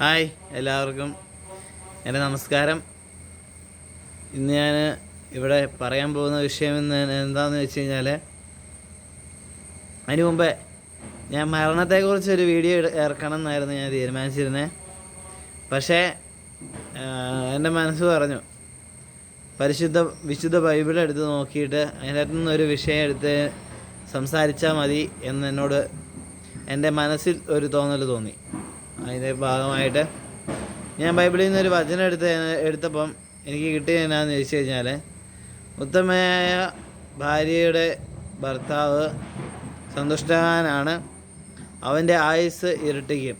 Hi എല്ലാവർക്കും എൻ്റെ നമസ്കാരം. ഇന്ന് ഞാൻ ഇവിടെ പറയാൻ പോകുന്ന വിഷയം എന്താണെന്ന് വെച്ച് കഴിഞ്ഞാൽ, അതിന് മുമ്പേ ഞാൻ മരണത്തെക്കുറിച്ചൊരു വീഡിയോ ഇറക്കണം എന്നായിരുന്നു ഞാൻ തീരുമാനിച്ചിരുന്നത്. പക്ഷേ എൻ്റെ മനസ്സ് പറഞ്ഞു, വിശുദ്ധ ബൈബിൾ എടുത്ത് നോക്കിയിട്ട് അതിനകത്തു നിന്നൊരു വിഷയം എടുത്ത് സംസാരിച്ചാൽ മതി എന്നോട് എൻ്റെ മനസ്സിൽ ഒരു തോന്നൽ തോന്നി. അതിൻ്റെ ഭാഗമായിട്ട് ഞാൻ ബൈബിളിൽ നിന്നൊരു വചനം എടുത്തപ്പം എനിക്ക് കിട്ടിയത് എന്നാന്ന് ചോദിച്ചു കഴിഞ്ഞാൽ, ഉത്തമയായ ഭാര്യയുടെ ഭർത്താവ് സന്തുഷ്ടവാനാണ്, അവൻ്റെ ആയുസ് ഇരട്ടിക്കും.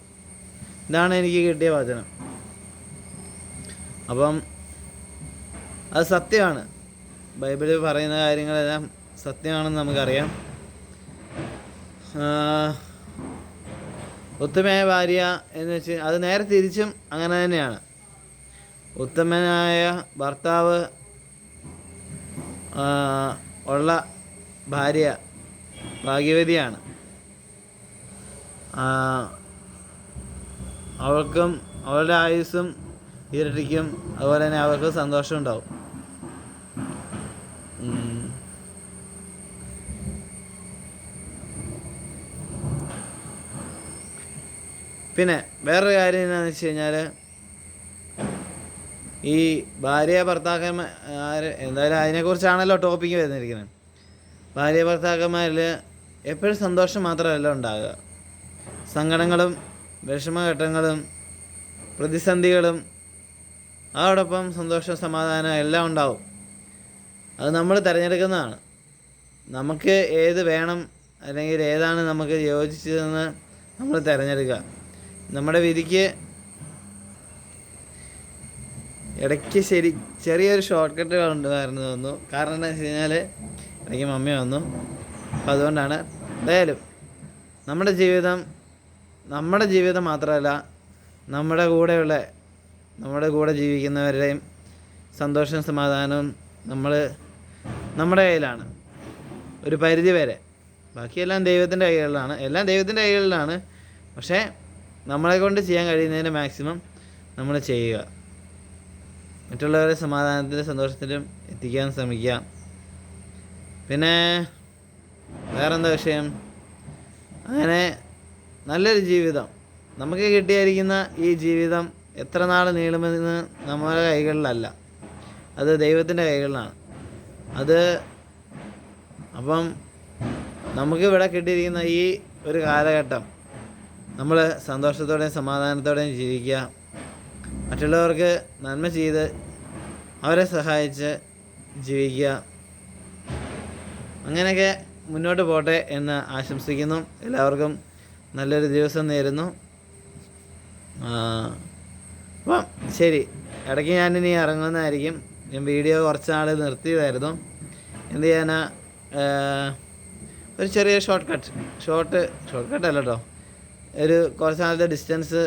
ഇതാണ് എനിക്ക് കിട്ടിയ വചനം. അപ്പം അത് സത്യമാണ്. ബൈബിളിൽ പറയുന്ന കാര്യങ്ങളെല്ലാം സത്യമാണെന്ന് നമുക്കറിയാം. ഉത്തമയായ ഭാര്യ എന്ന് വെച്ച് അത് നേരെ തിരിച്ചും അങ്ങനെ തന്നെയാണ്. ഉത്തമനായ ഭർത്താവ് ഉള്ള ഭാര്യ ഭാഗ്യവതിയാണ്. അവൾക്കും അവളുടെ ആയുസ്സും ഇരട്ടിക്കും, അതുപോലെ തന്നെ അവർക്ക് സന്തോഷം ഉണ്ടാവും. പിന്നെ വേറൊരു കാര്യം എന്താണെന്ന് വെച്ച് കഴിഞ്ഞാൽ, ഈ ഭാര്യ ഭർത്താക്കന്മാർ എന്തായാലും അതിനെക്കുറിച്ചാണല്ലോ ടോപ്പിക്ക് വരുന്നിരിക്കുന്നത്. ഭാര്യ ഭർത്താക്കന്മാരിൽ എപ്പോഴും സന്തോഷം മാത്രമല്ല ഉണ്ടാകുക, സങ്കടങ്ങളും വിഷമഘട്ടങ്ങളും പ്രതിസന്ധികളും അതോടൊപ്പം സന്തോഷം സമാധാനം എല്ലാം ഉണ്ടാവും. അത് നമ്മൾ തിരഞ്ഞെടുക്കുന്നതാണ്. നമുക്ക് ഏത് വേണം അല്ലെങ്കിൽ ഏതാണ് നമുക്ക് യോജിച്ചതെന്ന് നമ്മൾ തിരഞ്ഞെടുക്കുക. നമ്മുടെ വിധിക്ക് ഇടയ്ക്ക് ചെറിയൊരു ഷോർട്ട് കട്ട് കൊണ്ടുവരുന്നു തോന്നുന്നു. കാരണം എന്താ വെച്ച് കഴിഞ്ഞാൽ ഇടയ്ക്ക് മമ്മി വന്നു. അപ്പോൾ അതുകൊണ്ടാണ്. എന്തായാലും നമ്മുടെ ജീവിതം മാത്രമല്ല, നമ്മുടെ കൂടെ ജീവിക്കുന്നവരുടെയും സന്തോഷവും സമാധാനവും നമ്മുടെ കയ്യിലാണ് ഒരു പരിധി വരെ. ബാക്കിയെല്ലാം ദൈവത്തിൻ്റെ കൈകളിലാണ്. പക്ഷേ നമ്മളെ കൊണ്ട് ചെയ്യാൻ കഴിയുന്നതിൻ്റെ മാക്സിമം നമ്മൾ ചെയ്യുക. മറ്റുള്ളവരെ സമാധാനത്തിലും സന്തോഷത്തിലും എത്തിക്കാൻ ശ്രമിക്കുക. പിന്നെ വേറെന്താ വിഷയം? അങ്ങനെ നല്ലൊരു ജീവിതം നമുക്ക് കിട്ടിയിരിക്കുന്ന ഈ ജീവിതം എത്ര നാൾ നീളുമെന്ന് നമ്മുടെ കൈകളിലല്ല, അത് ദൈവത്തിൻ്റെ കൈകളിലാണ്. അപ്പം നമുക്കിവിടെ കിട്ടിയിരിക്കുന്ന ഈ ഒരു കാലഘട്ടം നമ്മൾ സന്തോഷത്തോടെയും സമാധാനത്തോടെയും ജീവിക്കുക. മറ്റുള്ളവർക്ക് നന്മ ചെയ്ത് അവരെ സഹായിച്ച് ജീവിക്കുക. അങ്ങനെയൊക്കെ മുന്നോട്ട് പോട്ടെ എന്ന് ആശംസിക്കുന്നു. എല്ലാവർക്കും നല്ലൊരു ദിവസം നേരുന്നു. അപ്പം ശരി, ഇടയ്ക്ക് ഞാനിനി ഇറങ്ങുന്നതായിരിക്കും. ഞാൻ വീഡിയോ കുറച്ച് നാൾ നിർത്തിയതായിരുന്നു. എന്ത് ചെയ്യാനാ, ഒരു ചെറിയ ഷോർട്ട് കട്ടല്ല കേട്ടോ, ഒരു കുറച്ച് നാളത്തെ ഡിസ്റ്റൻസ്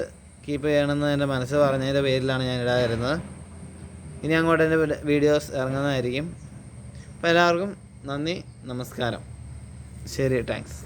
കീപ്പ് ചെയ്യണമെന്ന് എൻ്റെ മനസ്സ് പറഞ്ഞതിൻ്റെ പേരിലാണ് ഞാൻ ഇടാതിരുന്നത്. ഇനി അങ്ങോട്ട് എൻ്റെ വീഡിയോസ് ഇറങ്ങുന്നതായിരിക്കും. അപ്പോൾ എല്ലാവർക്കും നന്ദി, നമസ്കാരം. ശരി, താങ്ക്സ്.